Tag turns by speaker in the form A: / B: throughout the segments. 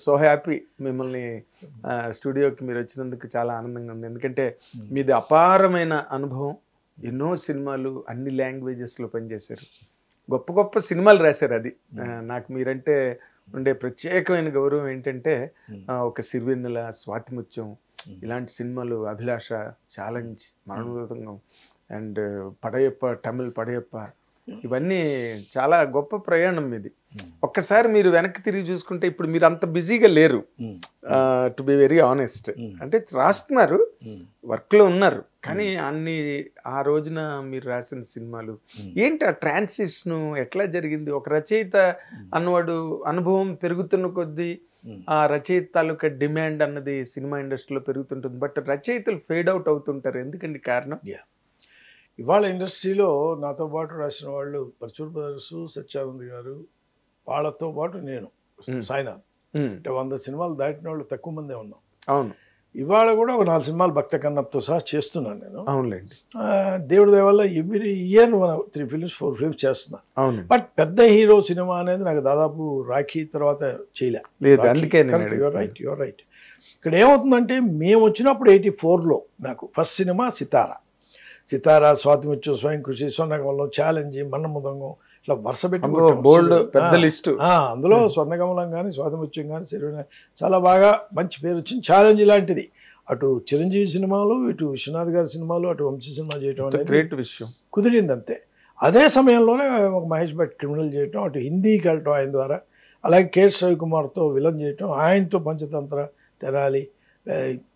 A: So happy మిమ్మల్ని స్టూడియోకి మీరు వచ్చినందుకు చాలా ఆనందంగా ఉంది. ఎందుకంటే మీది అపారమైన అనుభవం, ఎన్నో సినిమాలు అన్ని లాంగ్వేజెస్లో పనిచేశారు, గొప్ప గొప్ప సినిమాలు రాశారు. అది నాకు మీరంటే ఉండే ప్రత్యేకమైన గౌరవం ఏంటంటే ఒక సిరివెన్నెల, స్వాతిముత్యం ఇలాంటి సినిమాలు, అభిలాష, ఛాలెంజ్, మరణోదంగం అండ్ పడయప్ప, తమిళ్ పడయప్ప, ఇవన్నీ చాలా గొప్ప ప్రయాణం ఇది. ఒక్కసారి మీరు వెనక్కి తిరిగి చూసుకుంటే ఇప్పుడు మీరు అంత బిజీగా లేరు, టు బి వెరీ ఆనెస్ట్. అంటే రాస్తున్నారు, వర్క్లో ఉన్నారు, కానీ అన్ని ఆ రోజున మీరు రాసిన సినిమాలు ఏంటి, ఆ ట్రాన్సిషన్ ఎట్లా జరిగింది? ఒక రచయిత అన్నవాడు అనుభవం పెరుగుతున్న కొద్దీ ఆ రచయిత తాలూకా డిమాండ్ అన్నది సినిమా ఇండస్ట్రీలో పెరుగుతుంటుంది, బట్ రచయితలు ఫేడ్ అవుట్ అవుతుంటారు. ఎందుకండి కారణం?
B: ఇవాళ ఇండస్ట్రీలో నాతో పాటు రాసిన వాళ్ళు పరచూర్ బ్రదర్స్, సత్యానంద్ గారు, వాళ్ళతో పాటు నేను, సాయినాథ్, అంటే 100 సినిమాలు దాటిన వాళ్ళు తక్కువ మందే ఉన్నాం.
A: అవును.
B: ఇవాళ కూడా ఒక 4 సినిమాలు భక్త కన్నప్పతో సహా చేస్తున్నాను నేను.
A: అవునులేండి.
B: దేవుడి దయ వల్ల ఎవ్రీ ఇయర్ 3 ఫిల్మ్స్ 4 ఫిల్మ్స్ చేస్తున్నాను.
A: అవును.
B: బట్ పెద్ద హీరో సినిమా అనేది నాకు దాదాపు రాఖీ తర్వాత చేయలేదు.
A: అందుకే
B: యువర్ రైట్. ఇక్కడ ఏమవుతుందంటే మేము వచ్చినప్పుడు 84లో నాకు ఫస్ట్ సినిమా సితారా, స్వాతిముత్యం, స్వయం కృషి, స్వర్ణకమలం, ఛాలెంజ్, మన్నముదంగం, ఇట్లా వరుస పెట్టి
A: బోల్డ్ పెద్ద లిస్టు.
B: అందులో స్వర్ణకమలం కానీ, స్వాతిముత్యం కానీ, చాలా బాగా మంచి పేరు వచ్చింది. ఛాలెంజ్ లాంటిది అటు చిరంజీవి సినిమాలు, ఇటు విశ్వనాథ్ గారి సినిమాలు, అటు వంశీ సినిమా చేయటం అనేది
A: గ్రేట్ విషయం,
B: కుదిరింది అంతే. అదే సమయంలోనే ఒక మహేష్ భట్ క్రిమినల్ చేయటం, అటు హిందీకి వెళ్ళటం ఆయన ద్వారా, అలాగే కెఎస్ రవికుమార్తో విలన్ చేయటం, ఆయనతో పంచతంత్ర, తెనాలి,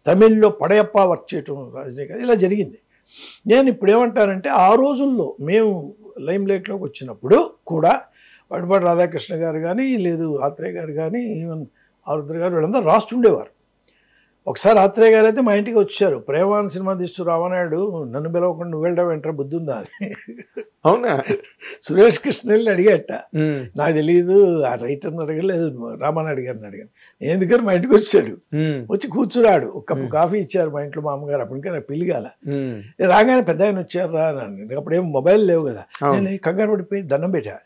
B: తమిళ్లో పడయప్ప వర్క్ చేయటం, రజనీకాంత్, ఇలా జరిగింది. నేను ఇప్పుడు ఏమంటానంటే ఆ రోజుల్లో మేము లైమ్ లైట్లోకి వచ్చినప్పుడు కూడా వడ్డపాటి రాధాకృష్ణ గారు కానీ, లేదు ఆత్రేయ గారు కానీ, ఈవెన్ ఆరుద్ర గారు, వీళ్ళందరూ రాస్తుండేవారు. ఒకసారి ఆత్రేయ గారు అయితే మా ఇంటికి వచ్చారు, ప్రేమాన్ సినిమా తీస్తూ రామనాయుడు నన్ను పిలవకుండా నువ్వు వెళ్ళడం వెంటనే బుద్ధి ఉందా అని.
A: అవునా?
B: సురేష్ కృష్ణ వెళ్ళి అడిగట, నాకు తెలియదు, ఆ రైటర్ని అడగలేదు, రామానాయుడు గారిని అడిగాను. ఎందుకని మా ఇంటికి వచ్చాడు, వచ్చి కూర్చున్నాడు, ఒక కప్పు కాఫీ ఇచ్చారు మా ఇంట్లో మా అమ్మగారు. అప్పటికే నాకు పిలిగాల, రాగానే పెద్ద ఆయన వచ్చారు రా అని. అప్పుడేం మొబైల్ లేవు కదా, నేను కంగారు పడిపోయి దండం పెట్టా.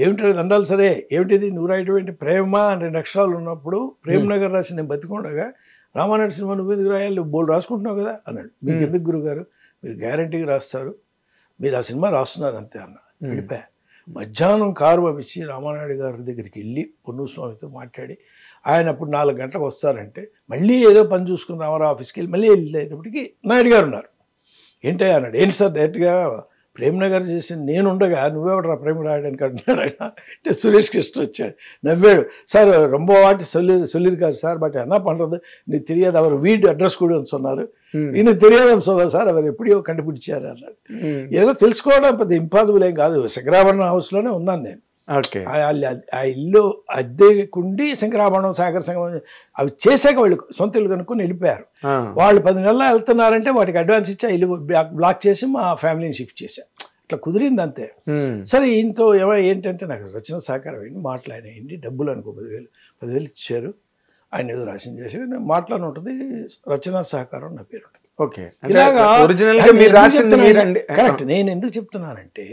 B: ఏమిటది దండాలి, సరే ఏమిటిది నువ్వు రాయటం ఏంటి, ప్రేమ అని 2 అక్షరాలు ఉన్నప్పుడు ప్రేమ్ నగర్ రాసి నేను బతికుండగా రామానాయుడు సినిమా నువ్వు ఎందుకు రాయాలి, బోల్ రాసుకుంటున్నావు కదా అన్నాడు. మీకు ఎందుకు గురుగారు, మీరు గ్యారంటీగా రాస్తారు, మీరు ఆ సినిమా రాస్తున్నారు అంతే అన్న. అడిపా మధ్యాహ్నం కారు పంపించి రామానాయుడు గారి దగ్గరికి వెళ్ళి పొన్నుస్వామితో మాట్లాడి, ఆయన అప్పుడు 4 గంటలకు వస్తారంటే మళ్ళీ ఏదో పని చూసుకుని రామారావు ఆఫీస్కి వెళ్ళి మళ్ళీ వెళ్ళేటప్పటికి నాయుడు గారు ఉన్నారు. ఏంటి అన్నాడు. ఏంటి సార్ డైరెక్ట్గా ప్రేమ్ నగర్ చేసి నేనుండగా నువ్వెవడరా ప్రేమ రాయడానికి అంటున్నాడు ఆయన. అంటే సురేష్ కృష్ణ వచ్చాడు, నవ్వాడు. సార్ ரொம்ப வாட்டி சொல்லியிருக்காரு சார், பட் என்ன பண்ணுறது நீ தெரியாது, அவர் வீடு அட்ரஸ் கூட சொன்னார், இன்னும் தெரியாదని சொன்னார் సార్, அவர் எப்படியோ కనిపించారు అన్నాడు. ఏదో తెలుసుకోవడం పెద్ద ఇంపాసిబుల్ ఏం కాదు. శంకరాభరణం హౌస్లోనే ఉన్నాను నేను. ఆ ఇల్లు అద్దెకుండి శంకరాభరణం, సాగర సంగమం అవి చేశాక వాళ్ళు సొంత ఇల్లు కనుక్కొని వెళ్ళిపోయారు. వాళ్ళు 10 నెలలు వెళ్తున్నారంటే వాటికి అడ్వాన్స్ ఇచ్చి ఆ ఇల్లు బ్లాక్ చేసి మా ఫ్యామిలీని షిఫ్ట్ చేశారు. ఇట్లా కుదిరింది అంతే. సరే ఈయనతో ఏంటంటే నాకు రచన సహకారం అయింది, మాట్లాడేయండి, డబ్బులు అనుకో 10,000 ఇచ్చారు, ఆయన ఏదో రాసిన చేసి మాట్లాడి ఉంటుంది, రచనా సహకారం నా పేరు ఉంటుంది.
A: Okay,
B: correct. నేను ఎందుకు చెప్తున్నానంటే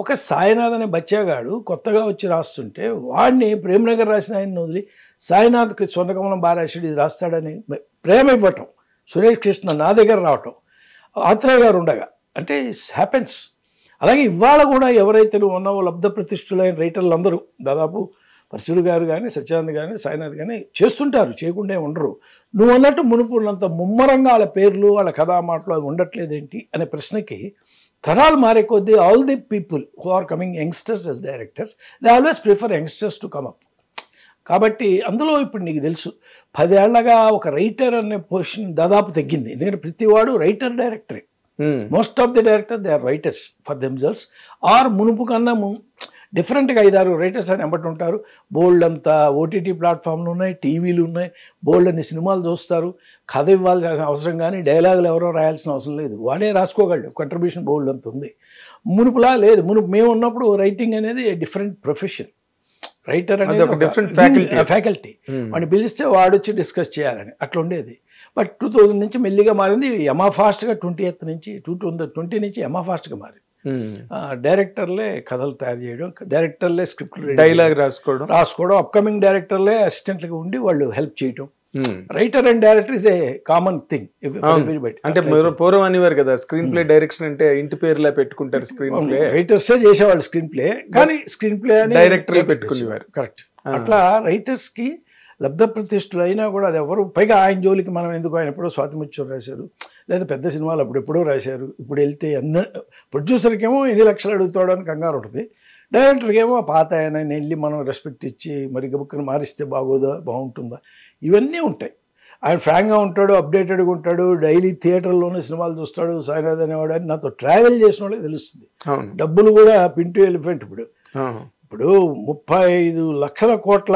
B: ఒక సాయినాథ్ అనే బచ్చాగాడు కొత్తగా వచ్చి రాస్తుంటే వాడిని ప్రేమనగర్ రాసిన ఆయన వదిలి సాయినాథ్కి స్వర్ణకమలం బారాశుడు ఇది రాస్తాడని ప్రేమ ఇవ్వటం, సురేష్ కృష్ణ నా దగ్గర రావటం, ఆత్రేయ గారు ఉండగా, అంటే హ్యాపెన్స్. అలాగే ఇవాళ కూడా ఎవరైతే ఉన్నావో లబ్ధ ప్రతిష్ఠులైన రైటర్లు అందరూ దాదాపు పరశుడు గారు కానీ, సత్యానంద్ కానీ, సాయినాథ్ కానీ చేస్తుంటారు, చేయకుండా ఉండరు. నువ్వు అన్నట్టు మునుపులంత ముమ్మరంగా వాళ్ళ పేర్లు, వాళ్ళ కథామాటలు అవి ఉండట్లేదేంటి అనే ప్రశ్నకి తరాలు మారే కొద్దీ all the people who are coming youngsters as directors they always prefer youngsters to come up. కాబట్టి అందులో ఇప్పుడు నీకు తెలుసు 10 ఏళ్లగా ఒక రైటర్ అనే పొజిషన్ దాదాపు తగ్గింది. ఎందుకంటే ప్రతివాడు రైటర్ డైరెక్టరే. Most of the director they are writers for themselves are మునుపు కన్నా డిఫరెంట్గా 5-6 రైటర్స్ అని ఎంబటి ఉంటారు. బోల్డ్ అంతా ఓటీటీ ప్లాట్ఫామ్లు ఉన్నాయి, టీవీలు ఉన్నాయి, బోల్డ్ అన్ని సినిమాలు చూస్తారు. కథ ఇవ్వాల్సిన అవసరం కానీ డైలాగులు ఎవరో రాయాల్సిన అవసరం లేదు, వాడే రాసుకోగలడు. కంట్రిబ్యూషన్ బోల్డ్ అంత ఉంది. మునుపులా లేదు. మేము ఉన్నప్పుడు రైటింగ్ అనేది డిఫరెంట్ ప్రొఫెషన్. రైటర్ అనేది
A: డిఫరెంట్
B: ఫ్యాకల్టీ. వాడిని పిలిస్తే వాడు వచ్చి డిస్కస్ చేయాలని అట్లా ఉండేది. బట్ 2000 నుంచి మెల్లిగా మారింది. యమా ఫాస్ట్గా 20 నుంచి యమా ఫాస్ట్గా మారింది. డైరెక్టర్లే కథలు తయారు చేయడం, డైరెక్టర్లే స్క్రిప్ట్
A: డైలాగ్ రాసుకోవడం,
B: అప్కమింగ్ డైరెక్టర్లే అసిస్టెంట్గా ఉండి వాళ్ళు హెల్ప్ చేయడం. Writer and director is a common thing.
A: అంటే పూర్వం అనేవారు కదా, స్క్రీన్ ప్లే డైరెక్షన్ అంటే ఇంటి పేరులా పెట్టుకుంటారు, స్క్రీన్ ప్లే
B: రైటర్సే చేసేవాళ్ళు స్క్రీన్ ప్లే, కానీ స్క్రీన్ ప్లే అని
A: డైరెక్టర్ పెట్టుకునేవారు.
B: కరెక్ట్. అట్లా రైటర్స్ కి లబ్ధ ప్రతిష్ఠలు అయినా కూడా అది ఎవరు, పైగా ఆయన జోలికి మనం ఎందుకు, ఆయన ఎప్పుడో స్వాతిముత్యం రాశారు, లేదా పెద్ద సినిమాలు అప్పుడెప్పుడో రాశారు, ఇప్పుడు వెళ్తే ప్రొడ్యూసర్కేమో ఎన్ని లక్షలు అడుగుతాడు అని కంగారు ఉంటుంది, డైరెక్టర్కి ఏమో పాత ఆయన వెళ్ళి మనం రెస్పెక్ట్ ఇచ్చి మరి గబుక్కను మారిస్తే బాగోదా, బాగుంటుందా, ఇవన్నీ ఉంటాయి. ఆయన ఫ్రాంక్గా ఉంటాడు, అప్డేటెడ్గా ఉంటాడు, డైలీ థియేటర్లోనే సినిమాలు చూస్తాడు. సాయినాథ్ అనేవాడు అని నాతో ట్రావెల్ చేసిన వాళ్ళకి తెలుస్తుంది. డబ్బులు కూడా పింటూ ఎలిఫెంట్. ఇప్పుడు 35 లక్షల కోట్ల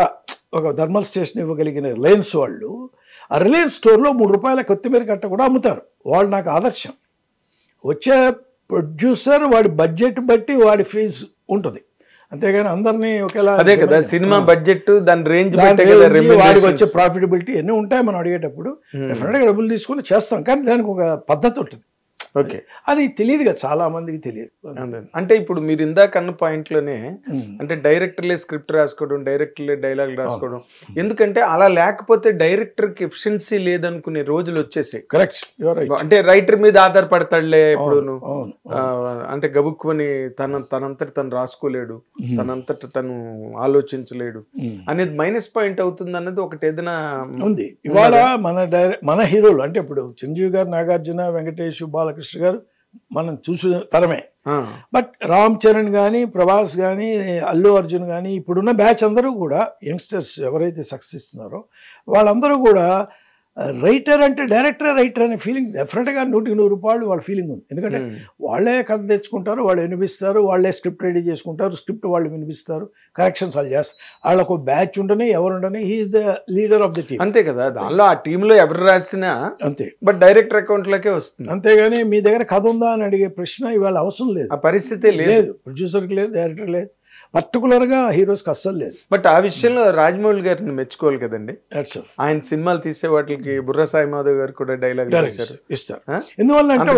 B: ఒక థర్మల్ స్టేషన్ ఇవ్వగలిగిన రిలయన్స్ వాళ్ళు ఆ రిలయన్స్ స్టోర్లో 3 రూపాయల కొత్తిమీర కట్ట కూడా అమ్ముతారు. వాళ్ళు నాకు ఆదర్శం. వచ్చే ప్రొడ్యూసర్ వాడి బడ్జెట్ బట్టి వాడి ఫీజు ఉంటుంది, అంతేగాని అందరినీ ఒకేలా.
A: అదే కదా సినిమా బడ్జెట్, దాని రేంజ్,
B: వాడికి వచ్చే ప్రాఫిటబిలిటీ అన్నీ ఉంటాయి. మనం అడిగేటప్పుడు డెఫినెట్గా డబ్బులు తీసుకుని చేస్తాం, కానీ దానికి ఒక పద్ధతి ఉంటుంది.
A: ఓకే,
B: అది తెలియదు కదా, చాలా మందికి తెలియదు.
A: అంటే ఇప్పుడు మీరు ఇందాక అన్న పాయింట్లోనే, అంటే డైరెక్టర్లే స్క్రిప్ట్ రాసుకోవడం, డైరెక్టర్లే డైలాగ్ రాసుకోవడం, ఎందుకంటే అలా లేకపోతే డైరెక్టర్కి ఎఫిషియన్సీ లేదనుకునే రోజులు వచ్చేసాయి.
B: కరెక్ట్.
A: అంటే రైటర్ మీద ఆధారపడతాడులే ఇప్పుడు, అంటే గబుక్కుని తనంతట తను రాసుకోలేడు, తనంతట తను ఆలోచించలేడు అనేది మైనస్ పాయింట్ అవుతుంది అన్నది ఒకటి ఏదైనా
B: ఉంది. ఇవాళ మన హీరోలు అంటే ఇప్పుడు చిరంజీవి గారు, నాగార్జున, వెంకటేష్, బాలకృష్ణ గారు మనం చూసి తరమే. బట్ రామ్ చరణ్ కానీ, ప్రభాస్ కానీ, అల్లు అర్జున్ కానీ, ఇప్పుడున్న బ్యాచ్ అందరూ కూడా యంగ్స్టర్స్ ఎవరైతే సక్సెస్ ఇస్తున్నారో వాళ్ళందరూ కూడా రైటర్ అంటే డైరెక్టర్ రైటర్ అనే ఫీలింగ్ డెఫినెట్గా 100% వాళ్ళ ఫీలింగ్ ఉంది. ఎందుకంటే వాళ్ళే కథ తెచ్చుకుంటారు, వాళ్ళు వినిపిస్తారు, వాళ్ళే స్క్రిప్ట్ రెడీ చేసుకుంటారు, స్క్రిప్ట్ వాళ్ళు వినిపిస్తారు, కరెక్షన్స్ వాళ్ళు చేస్తారు. వాళ్ళకు బ్యాచ్ ఉండని ఎవరు ఉండని, he's the leader of the team.
A: అంతే కదా, దానిలో ఆ టీంలో ఎవరు రాసినా
B: అంతే,
A: బట్ డైరెక్టర్ అకౌంట్లోకే వస్తుంది.
B: అంతేగాని మీ దగ్గర కథ ఉందా అని అడిగే ప్రశ్న ఇవాళ అవసరం లేదు.
A: ఆ పరిస్థితి లేదు,
B: ప్రొడ్యూసర్కి లేదు, డైరెక్టర్ లేదు, పర్టికులర్గా హీరోస్కి అస్సలు లేదు.
A: బట్ ఆ విషయంలో రాజమౌళి గారిని మెచ్చుకోవాలి కదండి. ఆయన సినిమాలు తీసే వాటికి బుర్రా సాయి మాధవ్ గారు కూడా డైలాగ్
B: ఇస్తారు. ఎందువల్ల అంటే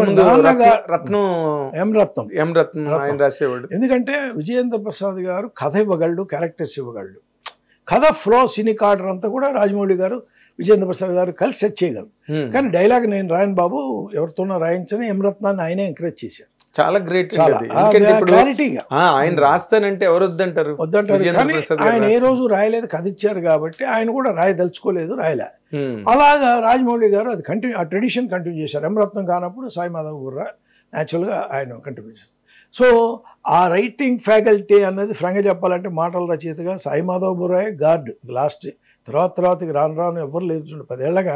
A: ఎం రత్నం ఆయన రాసేవాడు.
B: ఎందుకంటే విజయేంద్ర ప్రసాద్ గారు కథ ఇవ్వగలడు, క్యారెక్టర్స్ ఇవ్వగలడు. కథ ఫ్లో, సినిక్ ఆర్డర్ అంతా కూడా రాజమౌళి గారు, విజయేంద్ర ప్రసాద్ గారు కలిసి సెట్ చేయగలరు. కానీ డైలాగ్ నేను రాయను బాబు, ఎవరితోనో రాయించని ఎం రత్నాన్ని ఆయనే ఎంకరేజ్ చేశారు.
A: చాలా గ్రేట్. ఆయన రాస్తానంటే ఎవరు వద్దంటారు?
B: కానీ ఆయన ఏ రోజు రాయలేదు, కథ ఇచ్చారు కాబట్టి ఆయన కూడా రాయదలుచుకోలేదు, రాయలే. అలాగా రాజమౌళి గారు అది కంటిన్యూ, ఆ ట్రెడిషన్ కంటిన్యూ చేశారు. ఎం రత్నం కానప్పుడు సాయి మాధవ్ బుర్రా న్యాచురల్గా ఆయన కంటిన్యూ చేస్తారు. సో ఆ రైటింగ్ ఫ్యాకల్టీ అన్నది ఫ్రాంక్గా చెప్పాలంటే మాటల రచయితగా సాయి మాధవ్ బుర్రాయే గార్డ్. లాస్ట్ తర్వాత రాను ఎవరు లేదు. 10 ఏళ్లగా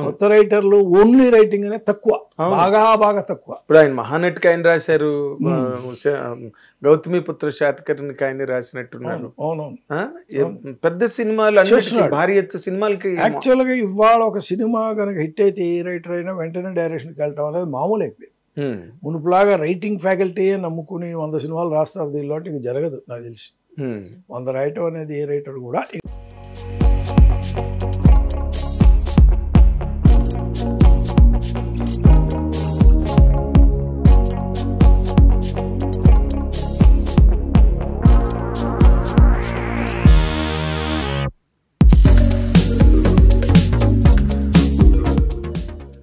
B: కొత్త రైటర్లు ఓన్లీ రైటింగ్ అనేది తక్కువ, బాగా తక్కువ.
A: ఇప్పుడు ఆయన మహానటికి ఆయన రాశారు, గౌతమి పుత్ర శాతకర్ణికి ఆయన రాసినట్టున్నారు.
B: అవునవును,
A: పెద్ద సినిమాలు, భారీ ఎత్తు సినిమాలకి.
B: యాక్చువల్గా ఇవాళ ఒక సినిమా కనుక హిట్ అయితే ఏ రైటర్ అయినా వెంటనే డైరెక్షన్కి వెళ్ళటం అనేది మామూలు అయిపోయింది. మునుపులాగా రైటింగ్ ఫ్యాకల్టీ నమ్ముకుని 100 సినిమాలు రాస్తారు, దీనిలో జరగదు నాకు తెలిసి. 100 రాయటం అనేది ఏ రైటర్ కూడా